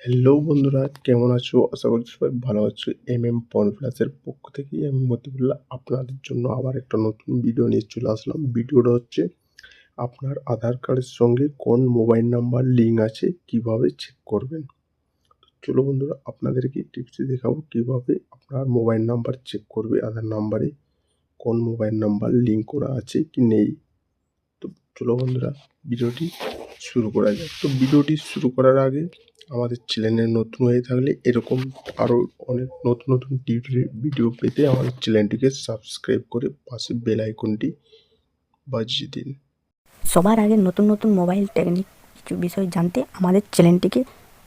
Hello বন্ধুরা, কেমন আছো? আশা করছি সবাই ভালো আছো। পয়েন্ট প্লাসের পক্ষ থেকেই আমি মতিবুল্লাহ আপনাদের জন্য আবার একটা নতুন ভিডিও নিয়ে চলে আসলাম। ভিডিওটা হচ্ছে আপনার আধার কার্ডের সঙ্গে কোন মোবাইল নাম্বার লিঙ্ক আছে কিভাবে চেক করবেন। চলো বন্ধুরা, আপনাদেরকে টিপসে দেখাবো কিভাবে আপনার মোবাইল নাম্বার চেক করবে, আধার নাম্বারে কোন মোবাইল নাম্বার লিঙ্ক করা আছে কি নেই। তো চলো বন্ধুরা, ভিডিওটি শুরু করা যাক। তো ভিডিওটি শুরু করার আগে আমাদের চ্যানেলে নতুন হয়ে থাকলে এরকম আরও অনেক নতুন নতুন ভিডিও পেতে আমাদের চ্যানেলটিকে সাবস্ক্রাইব করে পাশে বেল আইকনটি বাজিয়ে দিন। সবার আগে নতুন নতুন মোবাইল টেকনিক কিছু বিষয় জানতে আমাদের চ্যানেলটিকে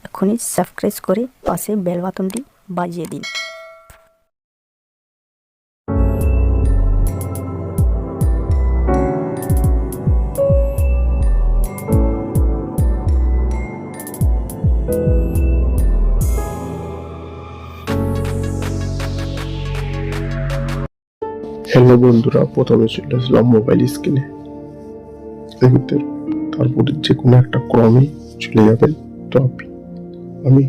এখনই সাবস্ক্রাইব করে পাশে বেল বাটনটি বাজিয়ে দিন। হ্যালো বন্ধুরা, প্রথমে চলে আসলাম মোবাইল স্ক্রিনে, তারপরে যে কোনো একটা ক্রমে চলে যাবেন। তো আমি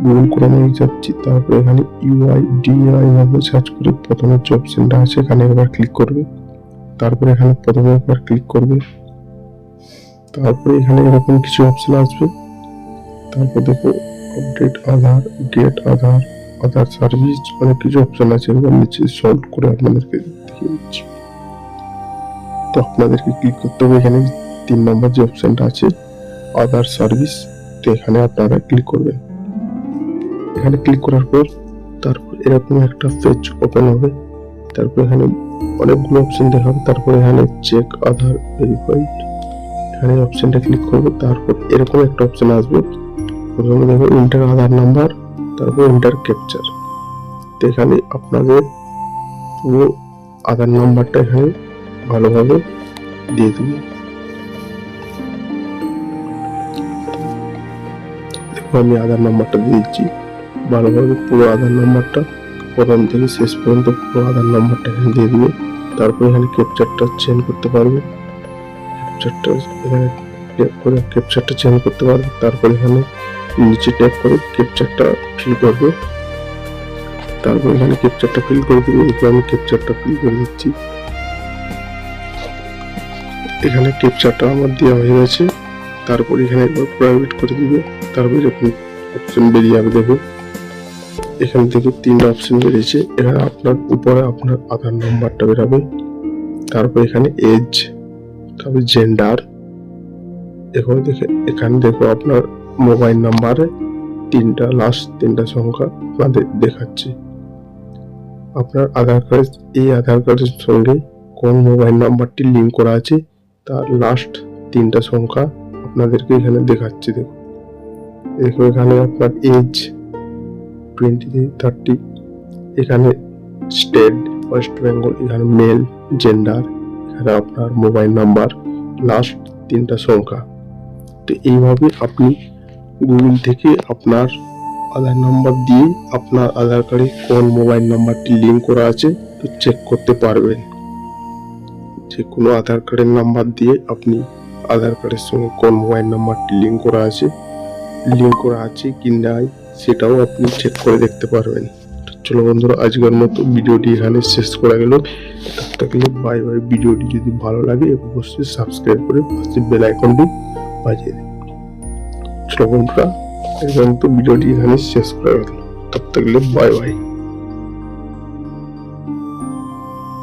গুগল ক্রমে যাচ্ছি, তারপরে এখানে UIDAI ভাবে সার্চ করে প্রথমে যে অপশনটা আছে এখানে একবার ক্লিক করবে। তারপরে এখানে প্রথমে একবার ক্লিক করবে, তারপরে এখানে এরকম কিছু অপশন আসবে। তারপর দেখো আপডেট আধার, গেট আধার, আধার সার্ভিস, অনেক কিছু অপশন আছে। এবার নিচে সলভ করে আপনাদেরকে দেখিয়ে দিচ্ছি। তো আপনাদেরকে ক্লিক করতে হবে এখানে 3 নম্বর যে অপশনটা আছে আধার সার্ভিস। তো এখানে আপনারা ক্লিক করবেন। এখানে ক্লিক করার পর তারপর এরকম একটা পেজ ওপেন হবে। তারপর এখানে অনেকগুলো অপশন দেখাবে। তারপর এখানে চেক আধার ভেরিফাইড, এখানে অপশনটা ক্লিক করবে। তারপর এরকম একটা অপশন আসবে, প্রথমে দেখো ইন্টার আধার নাম্বার, তারপর ইন্টার ক্যাপচার। তো এখানে আপনাদের পুরো আধার নাম্বারটা এখানে ভালোভাবে দিয়ে দেবে। দেখো আমি আধার নাম্বারটা দিয়ে দিচ্ছি ভালোভাবে। পুরো আধার নাম্বারটা প্রথম থেকে শেষ পর্যন্ত পুরো আধার নাম্বারটা এখানে দিয়ে দিবে। তারপর এখানে ক্যাপচারটা চেঞ্জ করতে পারবে, ক্যাপচারটা এখানে ট্যাপ করে ক্যাপচারটা চেঞ্জ করতে পারবে। তারপর এখানে নিচে ট্যাপ করে ক্যাপচারটা ফিল করবে। তারপর এখানে ক্যাপচারটা ফিল করে দিবে। এরপর আমি ক্যাপচারটা ফিল করে দিচ্ছি। এখানে ক্যাপচারটা আমার দেওয়া হয়ে গেছে। তারপর এখানে একবার প্রাইভেট করে দিবে। তারপর যখন অপশন বেরিয়ে যাবে, দেখো এখান থেকে 3টা অপশন বেরিয়েছে। এখানে আপনার উপরে আপনার আধার নাম্বারটা বেরাবে। তারপর এখানে এজ, তারপর জেন্ডার। এখানে দেখো আপনার মোবাইল নাম্বারে লাস্ট 3টা সংখ্যা আপনাদের দেখাচ্ছে। আপনার আধার কার্ড, এই আধার কার্ডের সঙ্গে কোন মোবাইল নাম্বারটি লিঙ্ক করা আছে তার লাস্ট 3টা সংখ্যা আপনাদেরকে এখানে দেখাচ্ছে। দেখো এখানে আপনার এজ 20 থেকে 30, এখানে স্টেট ওয়েস্ট বেঙ্গল, এখানে মেল, জেন্ডার, এখানে আপনার মোবাইল নাম্বার, লাস্ট 3টা সংখ্যা। তো এইভাবে আপনি গুগল থেকে আপনার আধার নাম্বার দিয়ে আপনার আধার কার্ডে কোন মোবাইল নাম্বারটি লিঙ্ক করা আছে তো চেক করতে পারবেন। যে কোনো আধার কার্ডের নাম্বার দিয়ে আপনি আধার কার্ডের সঙ্গে কোন মোবাইল নাম্বারটি লিঙ্ক করা আছে কি নাই সেটাও আপনি চেক করে দেখতে পারবেন। চলো বন্ধুরা, আজকের মতো ভিডিওটি এখানে শেষ করা গেল। থাকলে বাই বাই। ভিডিওটি যদি ভালো লাগে অবশ্যই সাবস্ক্রাইব করে পাশে বেল আইকনটি বাজিয়ে দিন। চলো বন্ধুরা, আজকের মতো ভিডিওটি এখানে শেষ করা গেল। থাকলে বাই বাই।